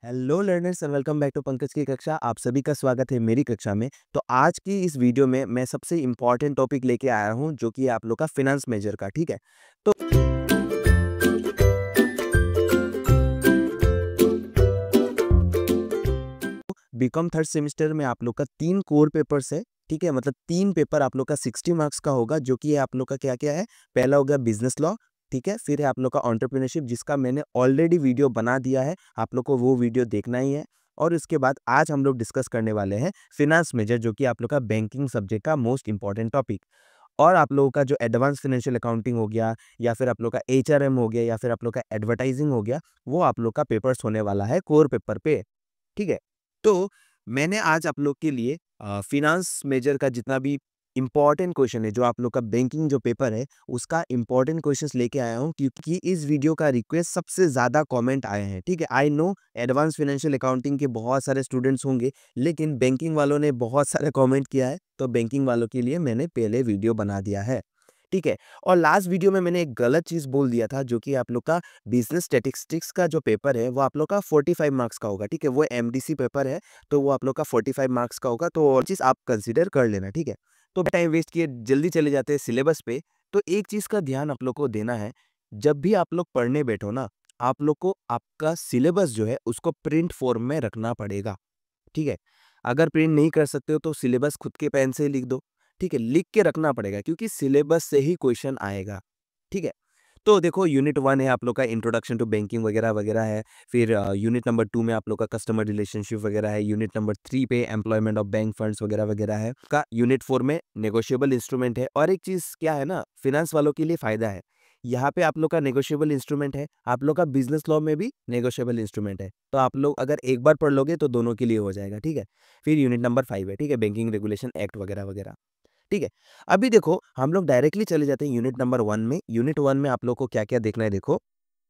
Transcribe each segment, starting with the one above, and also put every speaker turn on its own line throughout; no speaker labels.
Hello learners and welcome back to Pankaj की कक्षा। आप सभी का स्वागत है मेरी कक्षा में। तो आज की इस वीडियो में मैं सबसे इम्पोर्टेंट टॉपिक लेके आया हूं जो कि आप लोग का फिनेंस मेजर का। ठीक है, तो बीकॉम थर्ड सेमेस्टर में आप लोग का 3 कोर पेपर्स है। ठीक है, मतलब 3 पेपर आप लोग का 60 मार्क्स का होगा, जो कि आप लोग का क्या क्या है। पहला हो गया बिजनेस लॉ, ठीक है। फिर है आप लोग का एंटरप्रेन्योरशिप, जिसका मैंने ऑलरेडी वीडियो बना दिया है, आप लोग को वो वीडियो देखना ही है। और इसके बाद आज हम लोग डिस्कस करने वाले हैं फिनेंस मेजर, जो कि आप लोग का बैंकिंग सब्जेक्ट का मोस्ट इंपॉर्टेंट टॉपिक। और आप लोगों का जो एडवांस फाइनेंशियल अकाउंटिंग हो गया, या फिर आप लोग का एचआरएम हो गया, या फिर आप लोग का एडवर्टाइजिंग हो गया, वो आप लोग का पेपर्स होने वाला है कोर पेपर पे। ठीक है, तो मैंने आज आप लोग के लिए फिनांस मेजर का जितना भी इम्पोर्टेंट क्वेश्चन है, जो आप लोग का बैंकिंग जो पेपर है, उसका इम्पोर्टेंट क्वेश्चंस लेके आया हूँ, क्योंकि इस वीडियो का रिक्वेस्ट सबसे ज़्यादा कमेंट आए हैं। ठीक है, I know advance financial accounting के बहुत सारे स्टूडेंट्स होंगे, लेकिन बैंकिंग वालों ने बहुत सारे कमेंट किया है, तो बैंकिंग वालों के लिए मैंने पहले वीडियो बना दिया है। ठीक है, और लास्ट वीडियो में मैंने एक गलत चीज़ बोल दिया था, जो कि आप लोग का बिजनेस स्टैटिस्टिक्स का जो पेपर है, वो आप लोग का 45 मार्क्स का होगा। ठीक है, वो एमडीसी पेपर है, तो वो आप लोग का 45 मार्क्स का होगा, तो और चीज़ आप कंसीडर कर लेना। ठीक है, तो टाइम वेस्ट किए जल्दी चले जाते हैं सिलेबस पे। तो एक चीज़ का ध्यान आप लोग को देना है, जब भी आप लोग पढ़ने बैठो ना, आप लोग को आपका सिलेबस जो है उसको प्रिंट फॉर्म में रखना पड़ेगा। ठीक है, अगर प्रिंट नहीं कर सकते हो तो सिलेबस खुद के पेन से लिख दो। ठीक है, लिख के रखना पड़ेगा, क्योंकि सिलेबस से ही क्वेश्चन आएगा। ठीक है, तो देखो यूनिट 1 है आप लोग का इंट्रोडक्शन टू बैंकिंग वगैरह वगैरह है। फिर यूनिट नंबर 2 में आप लोग का कस्टमर रिलेशनशिप वगैरह है। यूनिट नंबर 3 पे एम्प्लॉयमेंट ऑफ बैंक फंड्स वगैरह वगैरह है का। यूनिट 4 में नेगोशिएबल इंस्ट्रूमेंट है। और एक चीज़ क्या है ना, फिनेंस वालों के लिए फ़ायदा है, यहाँ पे आप लोग का नेगोशिएबल इंस्ट्रूमेंट है, आप लोग का बिजनेस लॉ में भी नेगोशिएबल इंस्ट्रूमेंट है, तो आप लोग अगर एक बार पढ़ लोगे तो दोनों के लिए हो जाएगा। ठीक है, फिर यूनिट नंबर 5 है, ठीक है, बैंकिंग रेगुलेशन एक्ट वगैरह वगैरह। ठीक है, अभी देखो हम लोग डायरेक्टली चले जाते हैं यूनिट नंबर 1 में। यूनिट 1 में आप लोग को क्या-क्या देखना है, देखो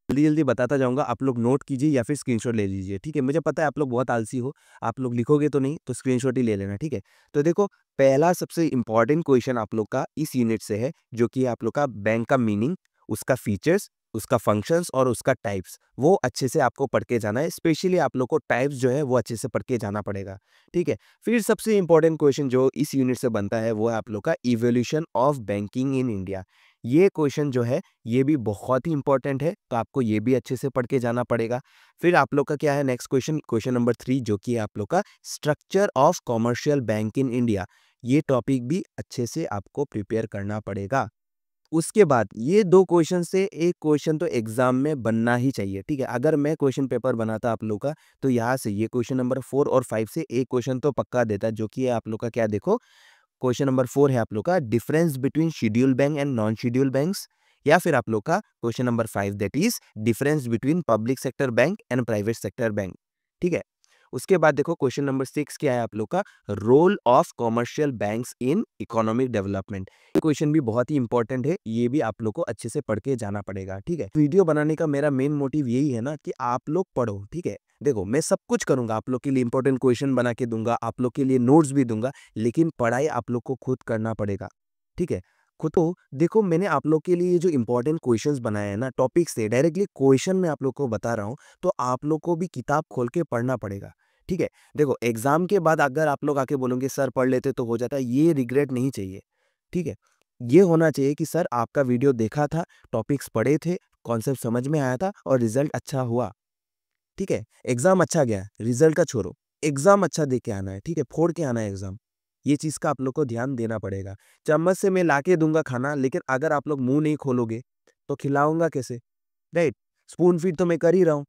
जल्दी-जल्दी बताता जाऊँगा, आप लोग नोट कीजिए या फिर स्क्रीनशॉट ले लीजिए। ठीक है, मुझे पता है आप लोग बहुत आलसी हो, आप लोग लिखोगे तो नहीं, तो स्क्रीनशॉट ही ले लेना। ठीक है, तो देखो पहला सबसे इम्पोर्टेंट क्वेश्चन आप लोग का इस यूनिट से है, जो कि आप लोग का बैंक का मीनिंग, उसका फीचर्स, उसका फंक्शंस और उसका टाइप्स, वो अच्छे से आपको पढ़ के जाना है। स्पेशली आप लोग को टाइप्स जो है वो अच्छे से पढ़ के जाना पड़ेगा। ठीक है, फिर सबसे इम्पोर्टेंट क्वेश्चन जो इस यूनिट से बनता है, वो है आप लोग का evolution of banking in India. ये क्वेश्चन जो है ये भी बहुत ही इंपॉर्टेंट है, तो आपको ये भी अच्छे से पढ़ के जाना पड़ेगा। फिर आप लोग का क्या है नेक्स्ट क्वेश्चन, क्वेश्चन नंबर 3, जो कि आप लोग का structure of commercial bank in India. ये टॉपिक भी अच्छे से आपको प्रिपेयर करना पड़ेगा। उसके बाद ये 2 क्वेश्चन से एक क्वेश्चन तो एग्जाम में बनना ही चाहिए। ठीक है, अगर मैं क्वेश्चन पेपर बनाता आप लोग का, तो यहाँ से ये क्वेश्चन नंबर 4 और 5 से एक क्वेश्चन तो पक्का देता, जो कि है आप लोग का क्या, देखो क्वेश्चन नंबर 4 है आप लोग का difference between schedule bank and non schedule banks. या फिर आप लोग का question number 5, that is difference between public sector bank and private sector bank. ठीक है, उसके बाद देखो क्वेश्चन नंबर 6 क्या है आप लोग का, role of commercial banks in economic development. ये क्वेश्चन भी बहुत ही इंपॉर्टेंट है, ये भी आप लोग को अच्छे से पढ़ के जाना पड़ेगा। ठीक है, वीडियो बनाने का मेरा मेन मोटिव यही है ना, कि आप लोग पढ़ो। ठीक है, देखो मैं सब कुछ करूंगा, आप लोग के लिए इंपॉर्टेंट क्वेश्चन बना के दूंगा, आप लोग के लिए नोट्स भी दूंगा, लेकिन पढ़ाई आप लोग को खुद करना पड़ेगा। ठीक है, खुद तो देखो मैंने आप लोग के लिए जो इंपॉर्टेंट क्वेश्चंस बनाए हैं ना, टॉपिक से डायरेक्टली क्वेश्चन मैं आप लोग को बता रहा हूँ, तो आप लोग को भी किताब खोल के पढ़ना पड़ेगा। ठीक है, देखो एग्जाम के बाद अगर आप लोग आके बोलोगे सर पढ़ लेते तो हो जाता, ये रिग्रेट नहीं चाहिए। ठीक है, ये होना चाहिए कि सर आपका वीडियो देखा था, टॉपिक्स पढ़े थे, कॉन्सेप्ट समझ में आया था और रिजल्ट अच्छा हुआ। ठीक है, एग्जाम अच्छा गया, रिजल्ट का छोड़ो, एग्जाम अच्छा दे के आना है। ठीक है, फोड़ के आना है एग्जाम, ये चीज का आप लोग को ध्यान देना पड़ेगा। चम्मच से मैं लाके दूंगा खाना, लेकिन अगर आप लोग मुंह नहीं खोलोगे तो खिलाऊंगा कैसे, राइट? स्पून फीड तो मैं कर ही रहा हूँ।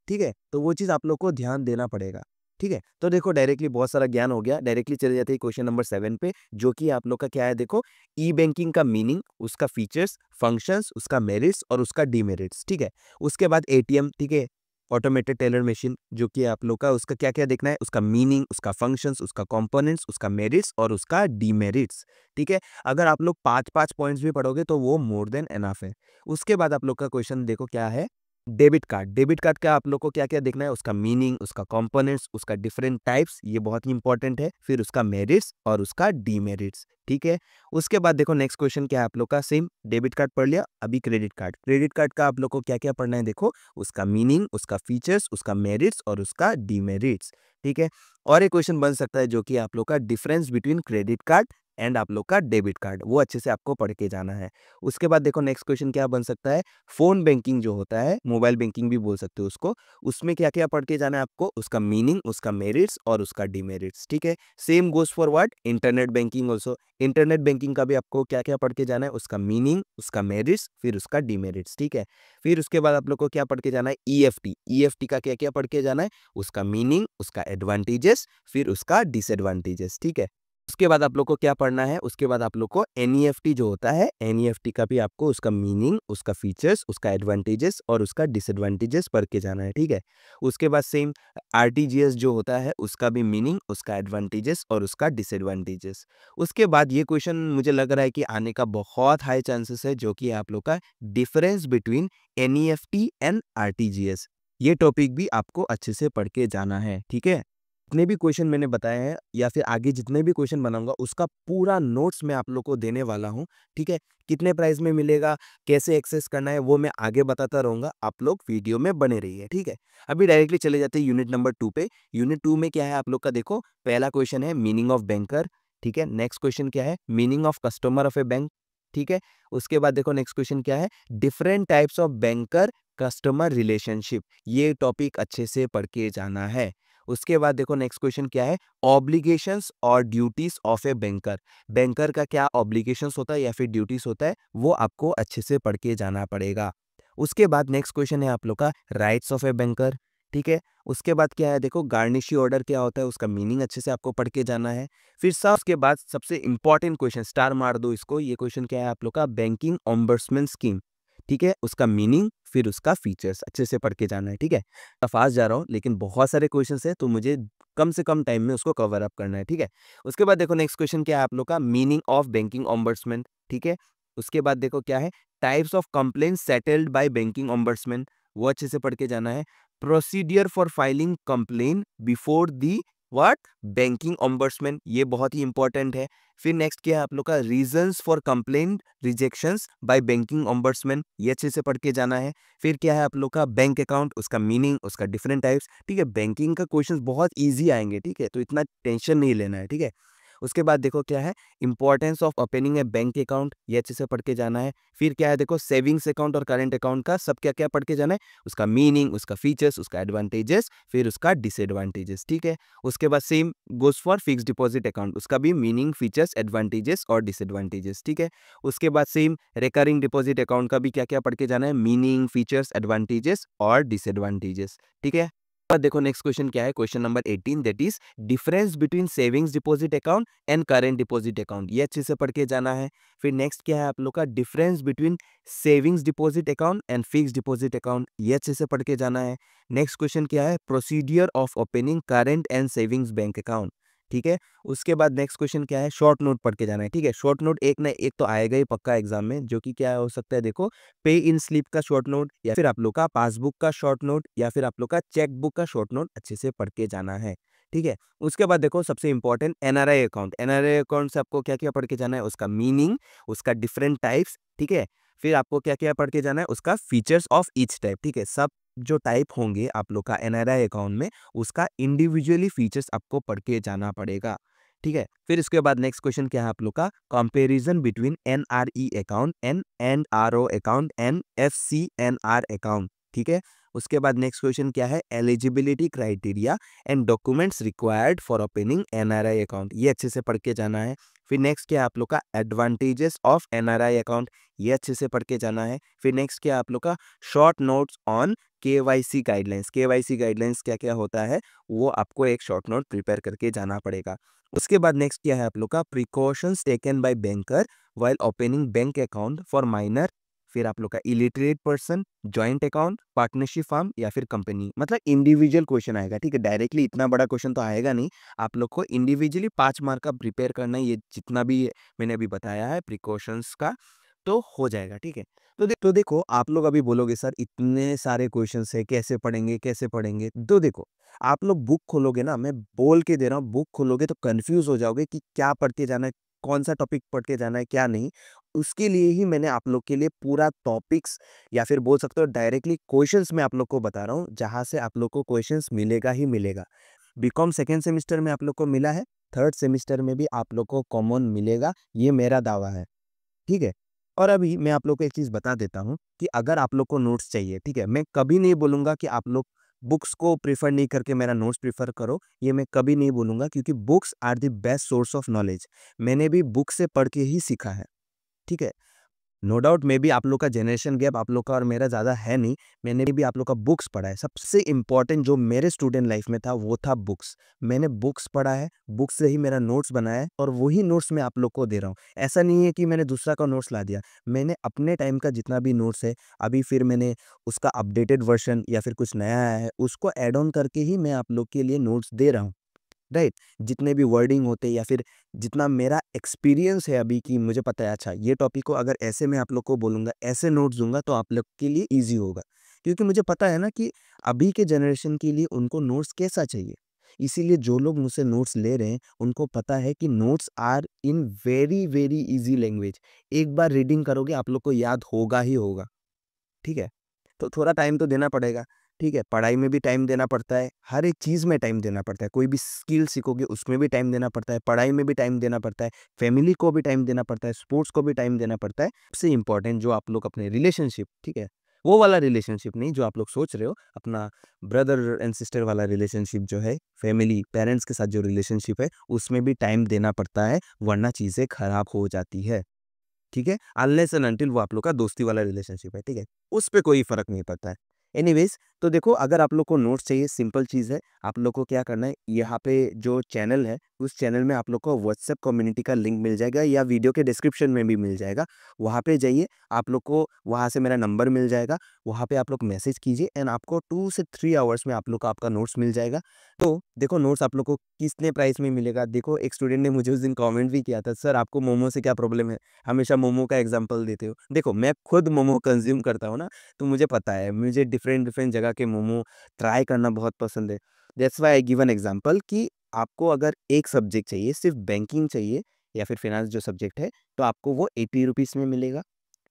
ठीक है, तो वो चीज आप लोग को ध्यान देना पड़ेगा। ठीक है, तो देखो डायरेक्टली बहुत सारा ज्ञान हो गया, डायरेक्टली चले जाते हैं क्वेश्चन नंबर 7 पे, जो कि आप लोग का क्या है, देखो ई बैंकिंग का मीनिंग, उसका फीचर्स, फंक्शंस, उसका मेरिट्स और उसका डीमेरिट्स। ठीक है, उसके बाद एटीएम, ठीक है, ऑटोमेटेड टेलर मशीन, जो कि आप लोग का उसका क्या क्या देखना है, उसका मीनिंग, उसका फंक्शंस, उसका कंपोनेंट्स, उसका मेरिट्स और उसका डीमेरिट्स। ठीक है, अगर आप लोग 5-5 पॉइंट्स भी पढ़ोगे तो वो मोर देन एनफ है। उसके बाद आप लोग का क्वेश्चन देखो क्या है, डेबिट कार्ड का आप लोग को क्या-क्या देखना है, उसका मीनिंग, उसका कंपोनेंट्स, उसका डिफरेंट टाइप्स, ये बहुत ही इंपॉर्टेंट है। फिर उसका मेरिट्स और उसका डीमेरिट्स, ठीक है? उसके बाद देखो नेक्स्ट क्वेश्चन क्या है आप लोग का, सेम डेबिट कार्ड पढ़ लिया, अभी क्रेडिट कार्ड। क्रेडिट कार्ड का आप लोग को क्या-क्या पढ़ना है देखो, उसका मीनिंग, उसका फीचर्स, उसका मेरिट्स और उसका डीमेरिट्स, ठीक है? और एक क्वेश्चन बन सकता है जो कि आप लोग का difference between credit card and आप लोग का डेबिट कार्ड, वो अच्छे से आपको पढ़ के जाना है। उसके बाद देखो नेक्स्ट क्वेश्चन क्या बन सकता है, फ़ोन बैंकिंग जो होता है, मोबाइल बैंकिंग भी बोल सकते हो उसको, उसमें क्या-क्या पढ़ के जाना है आपको, उसका मीनिंग, उसका मेरिट्स और उसका डीमेरिट्स, ठीक है? Same goes for what? Internet banking also. Internet banking का भी आपको क्या-क्या पढ़ के जाना है, उसका मीनिंग, उसका मेरिट्स, फिर उसका डीमेरिट्स, ठीक है? फिर उसके बाद आप लोग को क्या पढ़ के जाना है, ईएफटी। ईएफटी का क्या-क्या पढ़ के जाना है, उसका मीनिंग, उसका एडवांटेजेस, फिर उसका डिसएडवांटेजेस, ठीक है? उसके बाद आप लोग को क्या पढ़ना है, उसके बाद आप लोग को एनईएफटी जो होता है, एनईएफटी का भी आपको उसका मीनिंग, उसका फीचर्स, उसका एडवांटेजेस और उसका डिसएडवांटेजेस पढ़ के जाना है, ठीक है? उसके बाद सेम आरटीजीएस जो होता है, उसका भी मीनिंग, उसका एडवांटेजेस और उसका डिसएडवांटेजेस। उसके बाद ये क्वेश्चन मुझे लग रहा है कि आने का बहुत हाई चांसेस है, जो कि आप लोग का difference between NEFT and RTGS. ये टॉपिक भी आपको अच्छे से पढ़ के जाना है, ठीक है? जितने भी क्वेश्चन मैंने बताए हैं या फिर आगे जितने भी क्वेश्चन बनाऊंगा उसका पूरा नोट्स मैं आप लोग को देने वाला हूं, ठीक है? कितने प्राइस में मिलेगा, कैसे एक्सेस करना है, वो मैं आगे बताता रहूंगा, आप लोग वीडियो में बने रहिए, ठीक है? अभी डायरेक्टली चले जाते हैं यूनिट नंबर 2 पे। यूनिट 2 में क्या है आप लोग का, देखो पहला क्वेश्चन है मीनिंग ऑफ बैंकर, ठीक है? नेक्स्ट क्वेश्चन क्या है, meaning of customer of A bank, ठीक है? उसके बाद देखो नेक्स्ट क्वेश्चन क्या है, different types of banker customer relationship, ये टॉपिक अच्छे से पढ़ के जाना है। उसके बाद देखो नेक्स्ट क्वेश्चन क्या है, ऑब्लिगेशंस और duties of a banker. Banker का क्या ऑब्लिगेशंस होता है या फिर ड्यूटीज होता है, वो आपको अच्छे से पढ़ के जाना पड़ेगा। उसके बाद नेक्स्ट क्वेश्चन है आप लोग का राइट्स ऑफ ए बैंकर, ठीक है? उसके बाद क्या है देखो, गार्निशी ऑर्डर क्या होता है, उसका मीनिंग अच्छे से आपको पढ़ के जाना है। फिर सब उसके बाद सबसे इंपॉर्टेंट क्वेश्चन, स्टार मार दो इसको, ये क्वेश्चन क्या है आप लोग का, बैंकिंग ओम्बड्समैन स्कीम, ठीक है? उसका मीनिंग फिर उसका फीचर्स अच्छे से पढ़ के जाना है, ठीक है? फास्ट जा रहा हूँ लेकिन बहुत सारे क्वेश्चंस है तो मुझे कम से कम टाइम में उसको कवर अप करना है, ठीक है? उसके बाद देखो नेक्स्ट क्वेश्चन क्या है आप लोग का, मीनिंग ऑफ बैंकिंग ओम्बड्समैन, ठीक है? उसके बाद देखो क्या है, types of complaint settled bye banking ombudsman, वो अच्छे से पढ़ के जाना है। Procedure for filing complain before the what, banking ombudsman, ये बहुत ही इंपॉर्टेंट है। फिर नेक्स्ट क्या है आप लोग का, reasons for complaint rejections by banking ombudsman, ये अच्छे से पढ़ के जाना है। फिर क्या है आप लोग का, बैंक अकाउंट, उसका मीनिंग, उसका डिफरेंट टाइप्स, ठीक है? बैंकिंग का क्वेश्चंस बहुत इजी आएंगे, ठीक है? तो इतना टेंशन नहीं लेना है, ठीक है? उसके बाद देखो क्या है, importance of opening A bank account, ये अच्छे से पढ़ के जाना है। फिर क्या है देखो, सेविंग्स अकाउंट और करंट अकाउंट का सब क्या क्या पढ़ के जाना है, उसका मीनिंग, उसका फीचर्स, उसका एडवांटेजेस, फिर उसका डिसएडवांटेजेस, ठीक है? उसके बाद same goes for fixed deposit account, उसका भी मीनिंग, फीचर्स, एडवांटेजेस और डिसएडवांटेजेस, ठीक है? उसके बाद सेम रिकरिंग डिपॉजिट अकाउंट का भी क्या क्या पढ़ के जाना है, मीनिंग, फीचर्स, एडवांटेजेस और डिसएडवांटेजेस, ठीक है? अब देखो नेक्स्ट क्वेश्चन क्या है, question number 18, that is difference between savings deposit account and current deposit account, ये अच्छे से पढ़ के जाना है। फिर नेक्स्ट क्या है आप लोग का, difference between savings deposit account and fixed deposit account, ये अच्छे से पढ़ के जाना है। नेक्स्ट क्वेश्चन क्या है, procedure of opening current and savings bank account, ठीक है? उसके बाद नेक्स्ट क्वेश्चन क्या है, शॉर्ट नोट पढ़ के जाना है, ठीक है? शॉर्ट नोट एक ना एक तो आएगा ही पक्का एग्जाम में, जो कि क्या हो सकता है देखो, पे इन स्लिप का शॉर्ट नोट या फिर आप लोग का पासबुक का शॉर्ट नोट या फिर आप लोग का चेक बुक का शॉर्ट नोट अच्छे से पढ़ के जाना है, ठीक है? उसके बाद देखो सबसे important NRI account, NRI account से आपको क्या क्या पढ़ के जाना है, उसका मीनिंग, उसका डिफरेंट टाइप्स, ठीक है? फिर आपको क्या क्या पढ़ के जाना है, उसका फीचर्स ऑफ ईच टाइप, ठीक है? सब जो टाइप होंगे आप लोग का एनआरआई अकाउंट में, उसका इंडिविजुअली फीचर्स आपको पढ़ के जाना पड़ेगा, ठीक है? फिर इसके बाद नेक्स्ट क्वेश्चन क्या है आप लोग का, comparison between NRE account and NRO account and FCNR account, ठीक है? उसके बाद नेक्स्ट क्वेश्चन क्या है, eligibility criteria and documents required for opening NRI account, ये अच्छे से पढ़ के जाना है। फिर नेक्स्ट क्या है आप लोग का, एडवांटेजेस ऑफ एनआरआई अकाउंट, ये अच्छे से पढ़ के जाना है। फिर नेक्स्ट क्या है आप लोग का, short notes on KYC guidelines, KYC guidelines क्या क्या होता है, वो आपको एक शॉर्ट नोट प्रिपेयर करके जाना पड़ेगा। उसके बाद नेक्स्ट क्या है आप लोग का, precautions taken bye banker while opening bank account for minor, फिर आप लोग का illiterate person, joint account, partnership firm या फिर कंपनी, मतलब इंडिविजुअल क्वेश्चन आएगा, ठीक है? डायरेक्टली इतना बड़ा क्वेश्चन तो आएगा नहीं, आप लोग को इंडिविजुअली 5 मार्क का प्रिपेयर करना है, ये जितना भी मैंने अभी बताया है प्रिकॉशंस का, तो हो जाएगा, ठीक है। तो देखो आप लोग अभी बोलोगे सर इतने सारे क्वेश्चंस है, कैसे पढ़ेंगे कैसे पढ़ेंगे? तो देखो आप लोग बुक खोलोगे ना, मैं बोल के दे रहा हूँ, बुक खोलोगे तो कंफ्यूज हो जाओगे कि क्या पढ़ के जाना है, कौन सा टॉपिक पढ़ के जाना है, क्या नहीं। उसके लिए ही मैंने आप लोग के लिए पूरा टॉपिक्स या फिर बोल सकते हो डायरेक्टली क्वेश्चंस मैं आप लोग को बता रहा हूँ, जहाँ से आप लोग को क्वेश्चंस मिलेगा ही मिलेगा। बीकॉम सेकेंड सेमेस्टर में आप लोग को मिला है, थर्ड सेमेस्टर में भी आप लोग को कॉमन मिलेगा, ये मेरा दावा है, ठीक है। और अभी मैं आप लोग को एक चीज़ बता देता हूँ कि अगर आप लोग को नोट्स चाहिए, ठीक है, मैं कभी नहीं बोलूँगा कि आप लोग बुक्स को प्रेफ़र नहीं करके मेरा नोट्स प्रेफ़र करो, ये मैं कभी नहीं बोलूँगा क्योंकि books are the best source of knowledge. मैंने भी बुक से पढ़ के ही सीखा है, ठीक है। नो डाउट मे बी आप लोग का जनरेशन गैप आप लोग का और मेरा ज़्यादा है नहीं, मैंने भी आप लोग का बुक्स पढ़ा है। सबसे इम्पोर्टेंट जो मेरे स्टूडेंट लाइफ में था वो था बुक्स। मैंने बुक्स पढ़ा है, बुक्स से ही मेरा नोट्स बनाया है और वही नोट्स मैं आप लोग को दे रहा हूँ। ऐसा नहीं है कि मैंने दूसरा का नोट्स ला दिया, मैंने अपने टाइम का जितना भी नोट्स है, अभी फिर मैंने उसका अपडेटेड वर्ज़न या फिर कुछ नया आया है, उसको ऐड ऑन करके ही मैं आप लोग के लिए नोट्स दे रहा हूँ। राइट, जितने भी वर्डिंग होते हैं या फिर जितना मेरा एक्सपीरियंस है अभी कि मुझे पता है अच्छा ये टॉपिक को अगर ऐसे मैं आप लोग को बोलूँगा, ऐसे नोट्स दूँगा तो आप लोग के लिए ईज़ी होगा। क्योंकि मुझे पता है ना कि अभी के जनरेशन के लिए उनको नोट्स कैसा चाहिए। इसीलिए जो लोग मुझसे नोट्स ले रहे हैं, उनको पता है कि notes are in very, very easy language. एक बार रीडिंग करोगे आप लोग को याद होगा ही होगा। ठीक है? तो थोड़ा टाइम तो देना पड़ेगा, ठीक है? पढ़ाई में भी टाइम देना पड़ता है, हर एक चीज़ में टाइम देना पड़ता है। कोई भी स्किल सीखोगे उसमें भी टाइम देना पड़ता है, पढ़ाई में भी टाइम देना पड़ता है, फैमिली को भी टाइम देना पड़ता है, स्पोर्ट्स को भी टाइम देना पड़ता है। सबसे इम्पोर्टेंट जो आप लोग अपने रिलेशनशिप, ठीक है? वो वाला रिलेशनशिप नहीं जो आप लोग सोच रहे हो, अपना ब्रदर एंड सिस्टर वाला रिलेशनशिप जो है, फैमिली, पेरेंट्स के साथ जो रिलेशनशिप है, उसमें भी टाइम देना पड़ता है, वरना चीज़ें खराब हो जाती है। ठीक है? अनलेस एंड अंटिल वो आप लोग का दोस्ती वाला रिलेशनशिप है, ठीक है? उस पे कोई फ़र्क नहीं पड़ता है। एनीवेज़ तो देखो अगर आप लोग को नोट्स चाहिए सिंपल चीज़ है, आप लोग को क्या करना है यहाँ पे जो चैनल है, उस चैनल में आप लोग को व्हाट्सएप कम्युनिटी का लिंक मिल जाएगा या वीडियो के डिस्क्रिप्शन में भी मिल जाएगा। वहाँ पे जाइए, आप लोग को वहाँ से मेरा नंबर मिल जाएगा, वहाँ पे आप लोग मैसेज कीजिए एंड आपको 2 से 3 आवर्स में आप लोग को आपका नोट्स मिल जाएगा। तो देखो नोट्स आप लोग को कितने प्राइस में मिलेगा? देखो एक स्टूडेंट ने मुझे उस दिन कमेंट भी किया था, "सर आपको मोमो से क्या प्रॉब्लम है? हमेशा मोमो का एग्ज़ाम्पल देते हो।" देखो मैं खुद मोमो कंज़्यूम करता हूँ ना, तो मुझे पता है, मुझे डिफरेंट-डिफरेंट जगह के मोमो ट्राई करना बहुत पसंद है। That's why I give an example कि आपको अगर एक सब्जेक्ट चाहिए, सिर्फ़ बैंकिंग चाहिए या फिर फाइनेंस जो सब्जेक्ट है, तो आपको वो ₹80 में मिलेगा,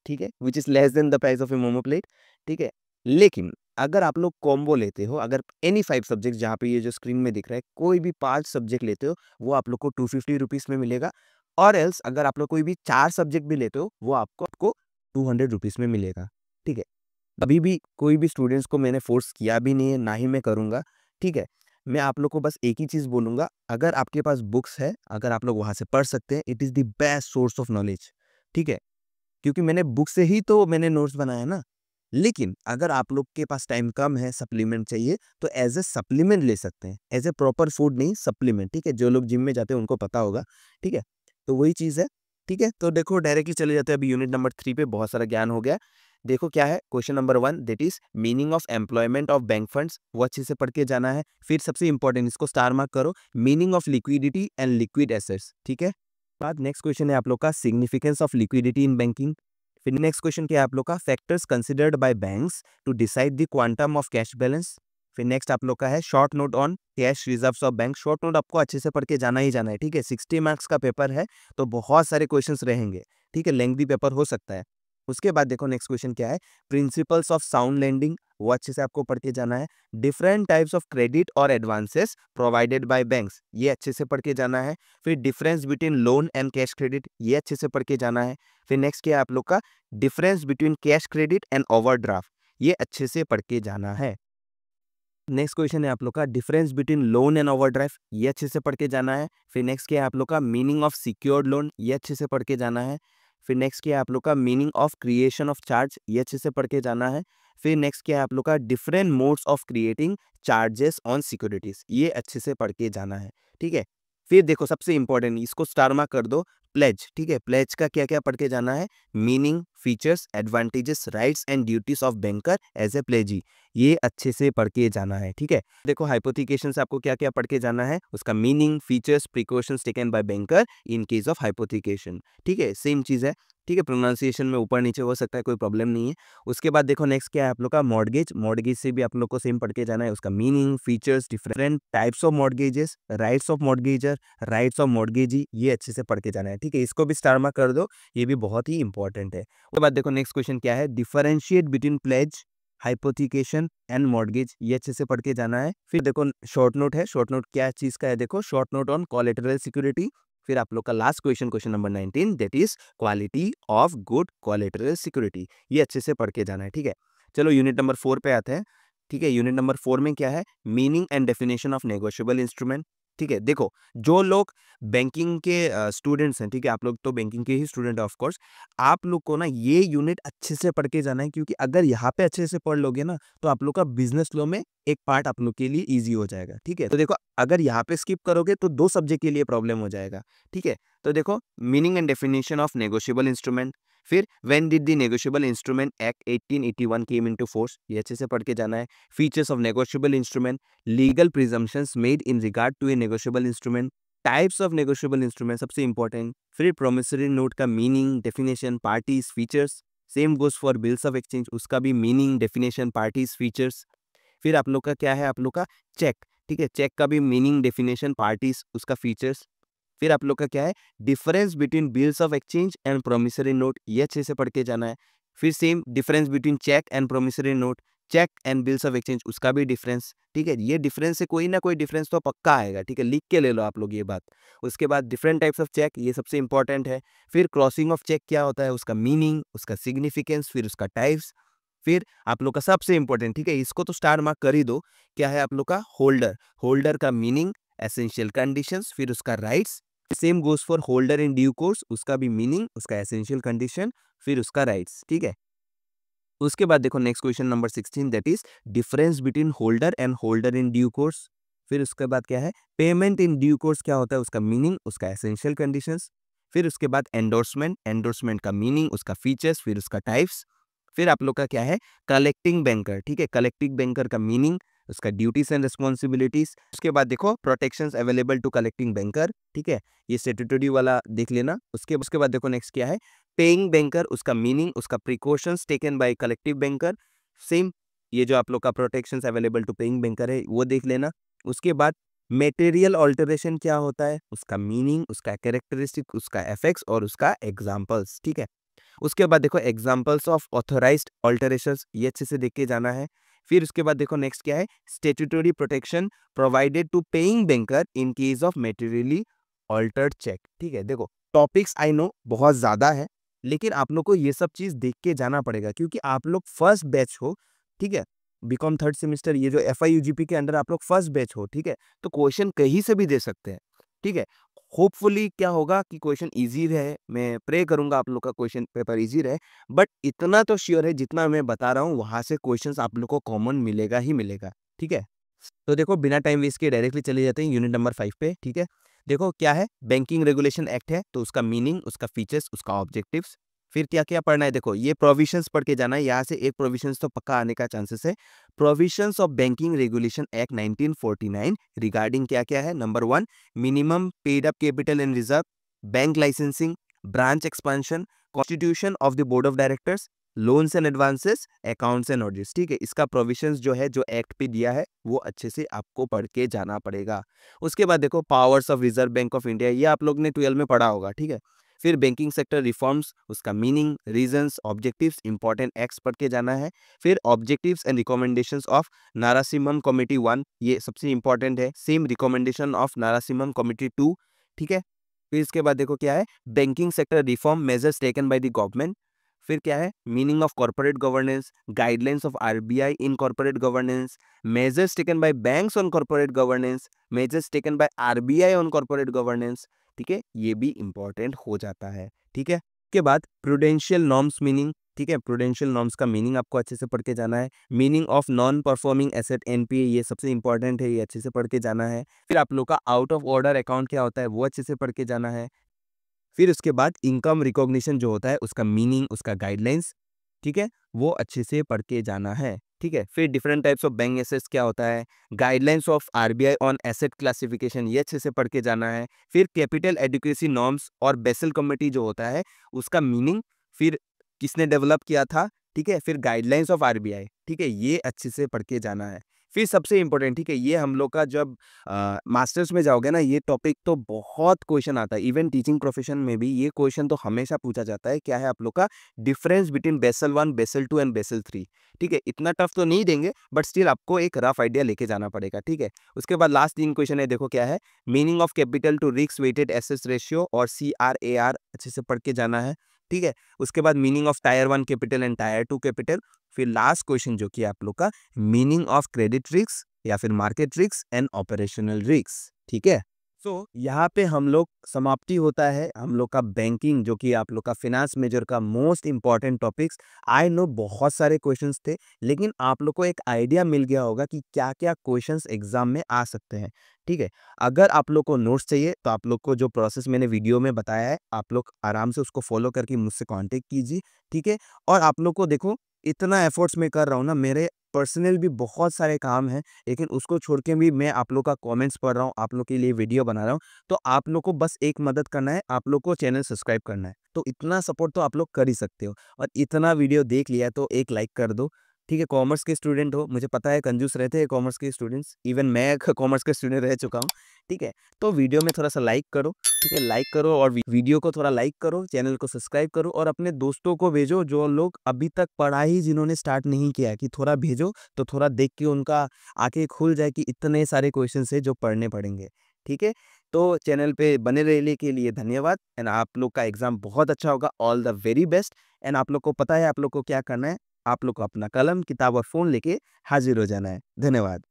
ठीक है? Which is less than the price of A momo plate, ठीक है? लेकिन अगर आप लोग कॉम्बो लेते हो, अगर एनी 5 सब्जेक्ट जहाँ पे ये जो स्क्रीन में दिख रहा है, कोई भी 5 सब्जेक्ट लेते हो, वो आप लोग को ₹250 में मिलेगा और एल्स अगर आप लोग कोई भी 4 सब्जेक्ट भी लेते हो, वो आपको ₹200 में मिलेगा, ठीक है? अभी भी कोई भी स्टूडेंट्स को मैंने फ़ोर्स किया भी नहीं है, ना ही मैं करूँगा, ठीक है? मैं आप लोग को बस एक ही चीज़ बोलूँगा, अगर आपके पास बुक्स है, अगर आप लोग वहाँ से पढ़ सकते हैं, it is the best source of knowledge, ठीक है? क्योंकि मैंने बुक से ही तो मैंने नोट्स बनाया ना। लेकिन अगर आप लोग के पास टाइम कम है, सप्लीमेंट चाहिए, तो एज़ अ सप्लीमेंट ले सकते हैं। एज़ अ प्रॉपर फूड नहीं, सप्लीमेंट, ठीक है? जो लोग जिम में जाते हैं उनको पता होगा, ठीक है? तो वही चीज़ है, ठीक है? तो देखो डायरेक्टली चले जाते हैं अभी यूनिट नंबर 3 पे, बहुत सारा ज्ञान हो गया। देखो क्या है, question number 1 that is meaning of employment of bank funds, वो अच्छे से पढ़ के जाना है। फिर सबसे इम्पोर्टेंट इसको स्टार मार्क करो, meaning of liquidity and liquid assets, ठीक है? बाद नेक्स्ट क्वेश्चन है आप लोग का significance of liquidity in banking. फिर नेक्स्ट क्वेश्चन क्या है आप लोग का factors considered by banks to decide the quantum of cash balance. फिर नेक्स्ट आप लोग का है short note on cash reserves of bank. Short note आपको अच्छे से पढ़ के जाना ही जाना है, ठीक है? 60 मार्क्स का पेपर है तो बहुत सारे क्वेश्चंस रहेंगे, ठीक है? लेंथी पेपर हो सकता है। उसके बाद देखो नेक्स्ट क्वेश्चन क्या है, प्रिंसिपल्स ऑफ साउंड लेंडिंग, वो अच्छे से आपको पढ़ के जाना है। डिफरेंट टाइप्स ऑफ क्रेडिट और एडवांसेस प्रोवाइडेड बाय बैंक्स, ये अच्छे से पढ़ के जाना है। फिर difference between loan and cash credit, ये अच्छे से पढ़ के जाना है। फिर नेक्स्ट क्या है आप लोग का difference between cash credit and overdraft, ये अच्छे से पढ़ के जाना है। नेक्स्ट क्वेश्चन है आप लोग का difference between loan and overdraft, ये अच्छे से पढ़ के जाना है। फिर नेक्स्ट क्या है आप लोग का मीनिंग ऑफ सिक्योर्ड लोन, ये अच्छे से पढ़ के जाना है। फिर नेक्स्ट क्या है आप लोग का meaning of creation of charge, ये अच्छे से पढ़ के जाना है। फिर नेक्स्ट क्या है आप लोग का different modes of creating charges on securities, ये अच्छे से पढ़ के जाना है, ठीक है? फिर देखो सबसे इंपॉर्टेंट, इसको स्टार मार्क कर दो, प्लेज, ठीक है? प्लेज का क्या क्या पढ़ के जाना है, meaning, features, advantages, rights and duties of banker as a pledgee, ये अच्छे से पढ़ के जाना है। ठीक है, देखो हाइपोथिकेशन से आपको क्या क्या पढ़ के जाना है, उसका meaning, features, precautions taken bye banker in case of hypothecation. ठीक है, सेम चीज है। ठीक है, प्रोनाउंसिएशन में ऊपर नीचे हो सकता है, कोई प्रॉब्लम नहीं है। उसके बाद देखो नेक्स्ट क्या है आप लोग का मॉर्गेज। मॉर्गेज से भी आप लोग को सेम पढ़ के जाना है, उसका meaning, features, different types of mortgages, rights of mortgagor, rights of mortgagee, ये अच्छे से पढ़ के जाना है। ठीक है, इसको भी स्टार मार्क कर दो, ये भी बहुत ही इंपॉर्टेंट है। उसके बाद देखो नेक्स्ट क्वेश्चन क्या है, differentiate between pledge, hypothecation and mortgage, ये अच्छे से पढ़ के जाना है। फिर देखो शॉर्ट नोट है, शॉर्ट नोट क्या चीज का है, देखो short note on collateral security. फिर आप लोग का last question, question number 19, that is quality of good collateral security, ये अच्छे से पढ़ के जाना है। ठीक है, चलो यूनिट नंबर 4 पे आते हैं। ठीक है, यूनिट नंबर 4 में क्या है, meaning and definition of negotiable instrument. ठीक है, देखो जो लोग बैंकिंग के स्टूडेंट्स हैं, ठीक है, आप लोग तो बैंकिंग के ही स्टूडेंट है ऑफ कोर्स, आप लोग को ना ये यूनिट अच्छे से पढ़ के जाना है, क्योंकि अगर यहाँ पे अच्छे से पढ़ लोगे ना तो आप लोग का बिजनेस लॉ में एक पार्ट आप लोग के लिए इजी हो जाएगा। ठीक है, तो देखो अगर यहाँ पे स्किप करोगे तो 2 सब्जेक्ट के लिए प्रॉब्लम हो जाएगा। ठीक है, तो देखो meaning and definition of negotiable instrument, फिर when did the negotiable instrument act 1881 came into force, ये अच्छे से पढ़ के जाना है। Features of negotiable instrument, legal presumptions made in regard to a negotiable instrument, types of negotiable instrument सबसे important, फिर प्रोमिसरी नोट का meaning, definition, parties, features. Same goes for bills of exchange, उसका भी मीनिंग, डेफिनेशन, पार्टीज, फीचर्स। फिर आप लोग का क्या है, आप लोग का चेक। ठीक है, चेक का भी मीनिंग, डेफिनेशन, पार्टीज, उसका फीचर्स। फिर आप लोग का क्या है, difference between bills of exchange and promissory note, ये अच्छे से पढ़ के जाना है। फिर same difference between cheque and promissory note, cheque and bills of exchange, उसका भी डिफरेंस। ठीक है, ये डिफरेंस से कोई ना कोई डिफरेंस तो पक्का आएगा। ठीक है, लिख के ले लो आप लोग ये बात। उसके बाद डिफरेंट टाइप्स ऑफ चेक, ये सबसे इंपॉर्टेंट है। फिर क्रॉसिंग ऑफ चेक क्या होता है, उसका मीनिंग, उसका सिग्निफिकेंस, फिर उसका टाइप्स। फिर आप लोग का सबसे इंपॉर्टेंट, ठीक है, इसको तो स्टार मार्क कर ही दो, क्या है आप लोग का होल्डर। होल्डर का मीनिंग, एसेंशियल कंडीशंस, फिर उसका rights. Same goes for holder in due course, उसका भी मीनिंग, उसका एसेंशियल कंडीशन, फिर उसका राइट्स। ठीक है, उसके बाद देखो next question number 16, that is difference between holder and holder in due course. फिर उसके बाद क्या है, पेमेंट इन ड्यू कोर्स क्या होता है, उसका मीनिंग, उसका एसेंशियल कंडीशंस। फिर उसके बाद एंडोर्समेंट, एंडोर्समेंट का मीनिंग, उसका फीचर्स, फिर उसका टाइप्स। फिर आप लोग का क्या है, कलेक्टिंग बैंकर। ठीक है, कलेक्टिंग बैंकर का मीनिंग, उसका ड्यूटीज एंड रिस्पॉन्सिबिलिटीज। उसके बाद देखो protections available to collecting banker. ठीक है, ये स्टैट्यूटरी वाला देख लेना। उसके उसके बाद देखो नेक्स्ट क्या है, पेइंग बैंकर, उसका मीनिंग, उसका precautions taken by collective banker. Same ये जो आप लोग का protections available to paying banker है वो देख लेना। उसके बाद मटेरियल ऑल्टरेशन क्या होता है, उसका मीनिंग, उसका कैरेक्टरिस्टिक, उसका इफेक्ट्स और उसका एग्जांपल्स। ठीक है, उसके बाद देखो एग्जांपल्स ऑफ ऑथराइज्ड ऑल्टरेशंस, ये अच्छे से देख के जाना है। फिर उसके बाद देखो नेक्स्ट क्या है, statutory protection provided to paying banker in case of materially altered cheque. ठीक है, देखो टॉपिक्स आई नो बहुत ज्यादा है, लेकिन आप लोग को ये सब चीज देख के जाना पड़ेगा, क्योंकि आप लोग फर्स्ट बैच हो। ठीक है, बीकॉम थर्ड सेमेस्टर, ये जो FIUGP के अंडर आप लोग फर्स्ट बैच हो। ठीक है, तो क्वेश्चन कहीं से भी दे सकते हैं। ठीक है, होपफुली क्या होगा कि क्वेश्चन इजी रहे, मैं प्रे करूंगा आप लोग का क्वेश्चन पेपर इजी रहे, बट इतना तो श्योर है जितना मैं बता रहा हूँ वहां से क्वेश्चंस आप लोग को कॉमन मिलेगा ही मिलेगा। ठीक है, तो देखो बिना टाइम वेस्ट के डायरेक्टली चले जाते हैं यूनिट नंबर 5 पे। ठीक है, देखो क्या है, बैंकिंग रेगुलेशन एक्ट है, तो उसका मीनिंग, उसका फीचर्स, उसका ऑब्जेक्टिव्स। फिर क्या क्या पढ़ना है, देखो ये प्रोविजंस पढ़ के जाना है, यहाँ से एक प्रोविजंस तो पक्का आने का चांसेस है। Provisions of banking regulation act 1949 regarding क्या क्या है, number 1 minimum paid up capital and reserve, bank licensing, branch expansion, constitution of the board of directors, loans and advances, accounts and audits. ठीक है, इसका प्रोविजंस जो है जो एक्ट पे दिया है वो अच्छे से आपको पढ़ के जाना पड़ेगा। उसके बाद देखो powers of reserve bank of India, ये आप लोग ने 12 में पढ़ा होगा। ठीक है, फिर बैंकिंग सेक्टर रिफॉर्म्स, उसका meaning, reasons, objectives, important acts पढ़ के जाना है। फिर objectives and recommendations of Narasimham committee 1, ये सबसे इंपॉर्टेंट है। Same recommendation of Narasimham committee 2। ठीक है, फिर इसके बाद देखो क्या है, banking sector reform measures taken by the government. फिर क्या है, meaning of corporate governance, guidelines of RBI in corporate governance, measures taken by banks on corporate governance, measures taken bye RBI on corporate governance. ठीक है, ये भी important हो जाता है। ठीक है, के बाद प्रूडेंशियल नॉर्म्स मीनिंग। ठीक है, प्रूडेंशियल नॉर्म्स का मीनिंग आपको अच्छे से पढ़ के जाना है। Meaning of non performing asset NPA, ये सबसे इंपॉर्टेंट है, ये अच्छे से पढ़ के जाना है। फिर आप लोग का आउट ऑफ ऑर्डर अकाउंट क्या होता है वो अच्छे से पढ़ के जाना है। फिर उसके बाद इनकम रिकॉग्निशन जो होता है उसका मीनिंग, उसका गाइडलाइंस, ठीक है, वो अच्छे से पढ़ के जाना है, ठीक है। फिर different types of bank assets क्या होता है, guidelines of RBI on asset classification, ये अच्छे से पढ़ के जाना है। फिर कैपिटल एडिक्वेसी नॉर्म्स और बेसल कमिटी जो होता है उसका मीनिंग, फिर किसने डेवलप किया था, ठीक है, फिर गाइडलाइंस ऑफ आरबीआई, ठीक है, ये अच्छे से पढ़ के जाना है। फिर सबसे इंपॉर्टेंट, ठीक है, ये हम लोग का जब मास्टर्स में जाओगे ना, ये टॉपिक तो बहुत क्वेश्चन आता है, इवन टीचिंग प्रोफेशन में भी ये क्वेश्चन तो हमेशा पूछा जाता है, क्या है आप लोग का difference between Basel 1, Basel 2 and Basel 3, ठीक है। इतना टफ तो नहीं देंगे बट स्टिल आपको एक रफ आइडिया लेके जाना पड़ेगा, ठीक है। उसके बाद लास्ट 3 क्वेश्चन है, देखो क्या है, meaning of capital to risk weighted assets ratio और CRAR अच्छे से पढ़ के जाना है, ठीक है। उसके बाद meaning of tyre 1 capital and tyre 2 capital. फिर लास्ट क्वेश्चन जो कि आप लोग का मीनिंग ऑफ क्रेडिट रिस्क या फिर market risk and operational risk, ठीक है। सो यहाँ पे हम लोग समाप्ति होता है हम लोग का बैंकिंग, जो कि आप लोग का फिनांस मेजर का most important topics. I know बहुत सारे क्वेश्चंस थे, लेकिन आप लोग को एक आइडिया मिल गया होगा कि क्या क्या क्वेश्चंस एग्जाम में आ सकते हैं, ठीक है। अगर आप लोग को नोट्स चाहिए तो आप लोग को जो प्रोसेस मैंने वीडियो में बताया है, आप लोग आराम से उसको फॉलो करके मुझसे कांटेक्ट कीजिए, ठीक है। और आप लोग को देखो, इतना एफर्ट्स मैं कर रहा हूँ ना, मेरे पर्सनल भी बहुत सारे काम हैं, लेकिन उसको छोड़ के भी मैं आप लोग का कमेंट्स पढ़ रहा हूँ, आप लोग के लिए वीडियो बना रहा हूँ। तो आप लोग को बस एक मदद करना है, आप लोग को चैनल सब्सक्राइब करना है। तो इतना सपोर्ट तो आप लोग कर ही सकते हो, और इतना वीडियो देख लिया तो एक लाइक कर दो, ठीक है। कॉमर्स के स्टूडेंट हो, मुझे पता है कंजूस रहते हैं कॉमर्स के स्टूडेंट्स, इवन मैं कॉमर्स का स्टूडेंट रह चुका हूँ, ठीक है। तो वीडियो में थोड़ा सा लाइक करो, ठीक है, लाइक करो, और वीडियो को थोड़ा लाइक करो, चैनल को सब्सक्राइब करो, और अपने दोस्तों को भेजो जो लोग अभी तक पढ़ाई जिन्होंने स्टार्ट नहीं किया है, कि थोड़ा भेजो, तो थोड़ा देख के उनका आंखें खुल जाए कि इतने सारे क्वेश्चन है जो पढ़ने पड़ेंगे, ठीक है। तो चैनल पे बने रहने के लिए धन्यवाद, एंड आप लोग का एग्जाम बहुत अच्छा होगा, all the very best. And आप लोग को पता है आप लोग को क्या करना है, आप लोग को अपना कलम, किताब और फोन लेके हाजिर हो जाना है। धन्यवाद।